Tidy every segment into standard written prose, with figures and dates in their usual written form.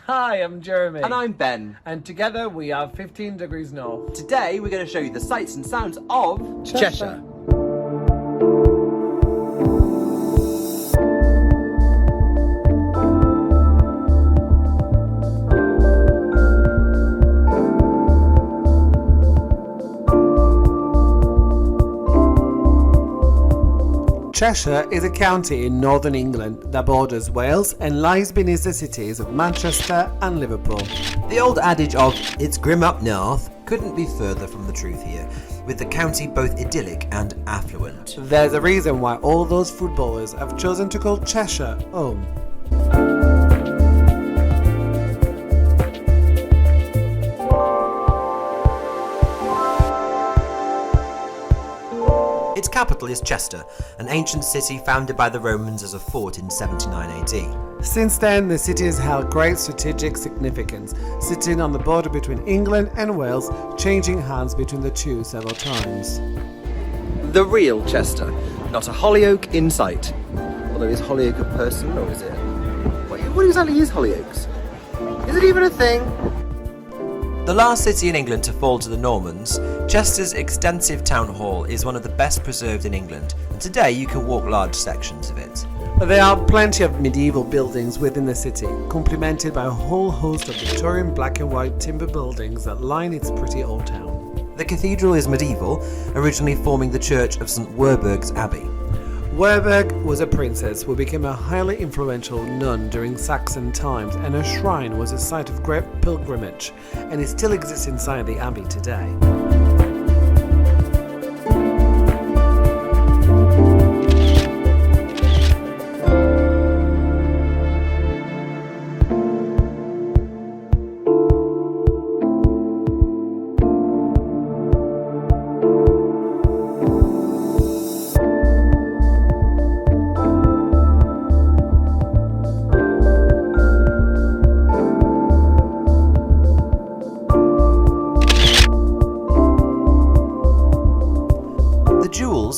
Hi, I'm Jérémy. And I'm Ben. And together we are 15 Degrees North. Today we're going to show you the sights and sounds of Cheshire. Cheshire is a county in northern England that borders Wales and lies beneath the cities of Manchester and Liverpool. The old adage of "it's grim up north" couldn't be further from the truth here, with the county both idyllic and affluent. There's a reason why all those footballers have chosen to call Cheshire home. Its capital is Chester, an ancient city founded by the Romans as a fort in 79 AD. Since then, the city has held great strategic significance, sitting on the border between England and Wales, changing hands between the two several times. the real Chester, not a Hollyoak in sight. Although is Hollyoak a person, or is it? What exactly is Hollyoaks? Is it even a thing? The last city in England to fall to the Normans, Chester's extensive town hall is one of the best preserved in England, and today you can walk large sections of it. There are plenty of medieval buildings within the city, complemented by a whole host of Victorian black and white timber buildings that line its pretty old town. The cathedral is medieval, originally forming the church of St Werburgh's Abbey. Werburgh was a princess who became a highly influential nun during Saxon times, and her shrine was a site of great pilgrimage, and it still exists inside the abbey today.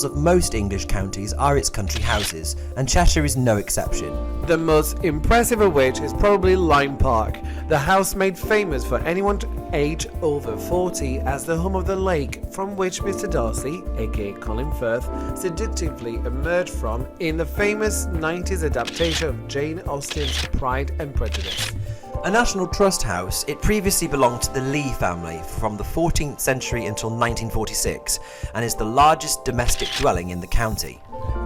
Of most English counties are its country houses, and Cheshire is no exception. The most impressive of which is probably Lyme Park, the house made famous for anyone age over 40 as the home of the lake from which Mr. Darcy, aka Colin Firth, seductively emerged from in the famous 90s adaptation of Jane Austen's Pride and Prejudice. A National Trust house, it previously belonged to the Lee family from the 14th century until 1946, and is the largest domestic dwelling in the county.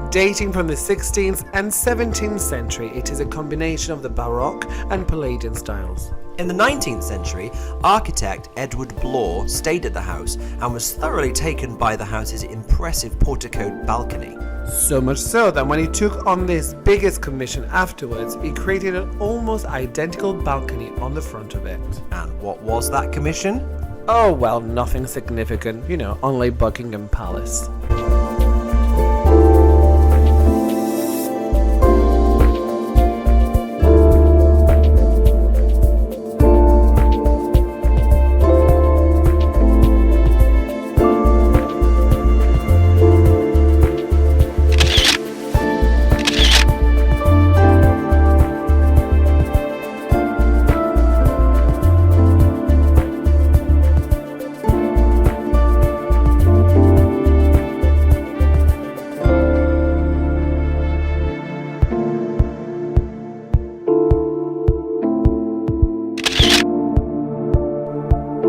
Dating from the 16th and 17th century, it is a combination of the Baroque and Palladian styles. In the 19th century, architect Edward Blore stayed at the house and was thoroughly taken by the house's impressive porticoed balcony. So much so that when he took on this biggest commission afterwards, he created an almost identical balcony on the front of it. And what was that commission? Oh well, nothing significant, only Buckingham Palace.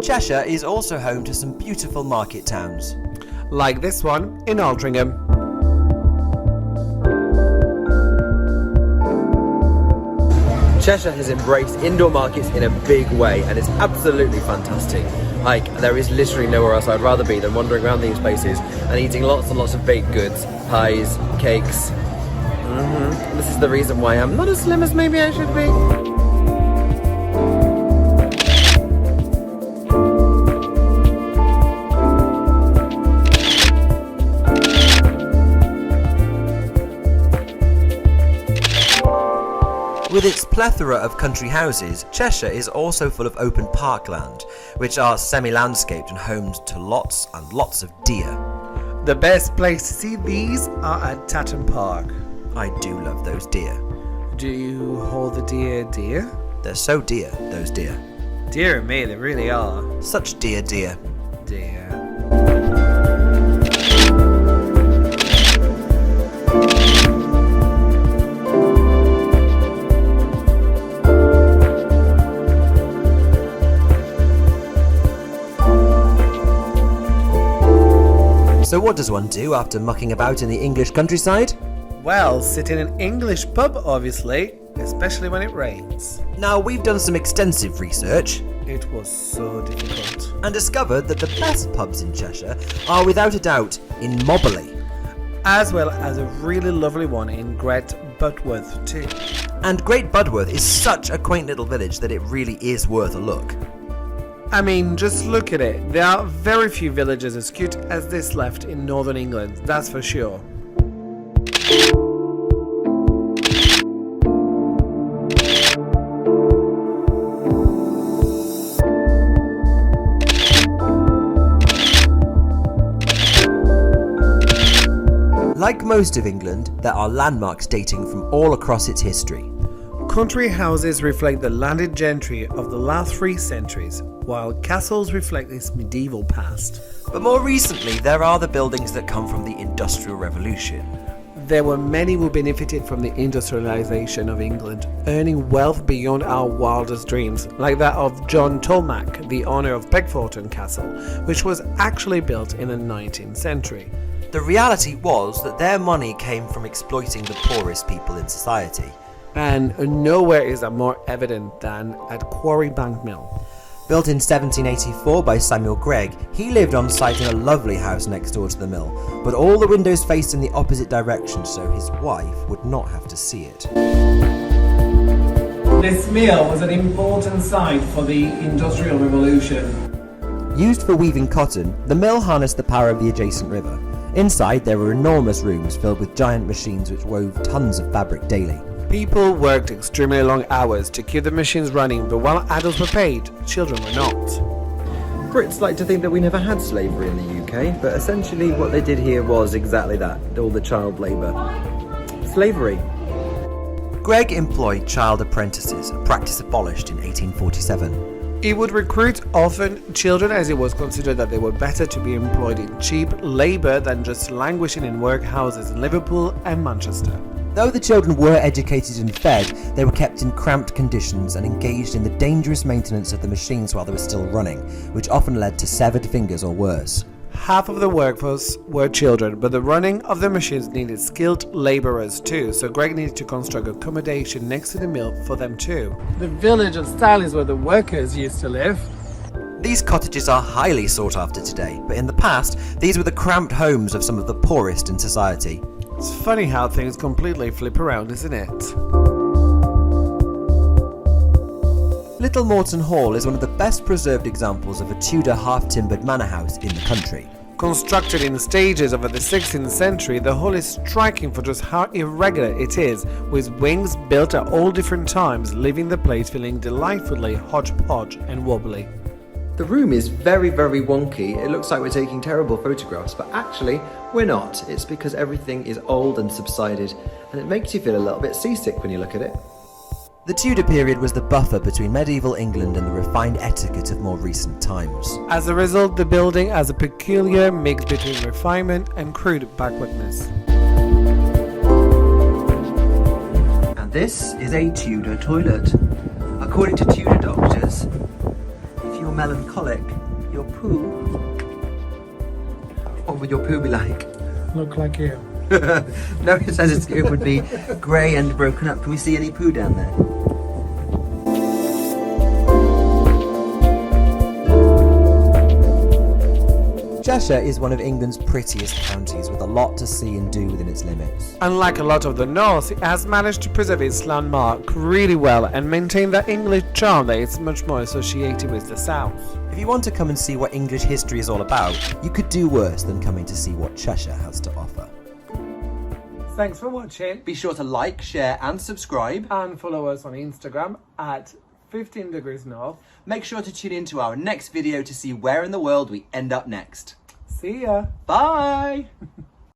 Cheshire is also home to some beautiful market towns. Like this one in Altrincham. Cheshire has embraced indoor markets in a big way, and it's absolutely fantastic. There is literally nowhere else I'd rather be than wandering around these places and eating lots and lots of baked goods, pies, cakes. This is the reason why I'm not as slim as maybe I should be. With its plethora of country houses, Cheshire is also full of open parkland, which are semi-landscaped and home to lots and lots of deer. The best place to see these are at Tatton Park. I do love those deer. Do you hold the deer dear? They're so dear, those deer. Dear me, they really are. Such dear. Dear. So what does one do after mucking about in the English countryside? Well, sit in an English pub, obviously, especially when it rains. Now, we've done some extensive research It was so difficult. and discovered that the best pubs in Cheshire are without a doubt in Mobberley. As well as a really lovely one in Great Budworth too. And Great Budworth is such a quaint little village that it really is worth a look. I mean, just look at it. There are very few villages as cute as this left in northern England, that's for sure. Like most of England, there are landmarks dating from all across its history. Country houses reflect the landed gentry of the last 3 centuries, while castles reflect its medieval past. But more recently, there are the buildings that come from the Industrial Revolution. There were many who benefited from the industrialization of England, earning wealth beyond our wildest dreams, like that of John Tolmack, the owner of Peckforton Castle, which was actually built in the 19th century. The reality was that their money came from exploiting the poorest people in society. And nowhere is that more evident than at Quarry Bank Mill. Built in 1784 by Samuel Gregg, he lived on site in a lovely house next door to the mill, but all the windows faced in the opposite direction so his wife would not have to see it. This mill was an important site for the Industrial Revolution. Used for weaving cotton, the mill harnessed the power of the adjacent river. Inside, there were enormous rooms filled with giant machines which wove tons of fabric daily. People worked extremely long hours to keep the machines running, but while adults were paid, children were not. Brits like to think that we never had slavery in the UK, but essentially what they did here was exactly that, all the child labour. Slavery. Gregg employed child apprentices, a practice abolished in 1847. He would recruit often children as it was considered that they were better to be employed in cheap labour than just languishing in workhouses in Liverpool and Manchester. Though the children were educated and fed, they were kept in cramped conditions and engaged in the dangerous maintenance of the machines while they were still running, which often led to severed fingers or worse. Half of the workforce were children, but the running of the machines needed skilled labourers too, so Gregg needed to construct accommodation next to the mill for them too. The village of Style is where the workers used to live. These cottages are highly sought after today, but in the past, these were the cramped homes of some of the poorest in society. It's funny how things completely flip around, isn't it? Little Moreton Hall is one of the best preserved examples of a Tudor half-timbered manor house in the country. Constructed in stages over the 16th century, the hall is striking for just how irregular it is, with wings built at all different times, leaving the place feeling delightfully hodgepodge and wobbly. The room is very, very wonky. It looks like we're taking terrible photographs, but actually we're not. It's because everything is old and subsided, and it makes you feel a little bit seasick when you look at it. The Tudor period was the buffer between medieval England and the refined etiquette of more recent times. As a result, the building has a peculiar mix between refinement and crude backwardness. And this is a Tudor toilet. According to Tudor doctors, if you're melancholic, your poo... What would your poo be like? Look like you. No, it says it would be grey and broken up. Can we see any poo down there? Cheshire is one of England's prettiest counties with a lot to see and do within its limits. Unlike a lot of the north, it has managed to preserve its landmark really well and maintain that English charm that is much more associated with the south. If you want to come and see what English history is all about, you could do worse than coming to see what Cheshire has to offer. Thanks for watching, Be sure to like, share and subscribe. and follow us on Instagram at 15 Degrees North. Make sure to tune in to our next video to see where in the world we end up next. See ya! Bye!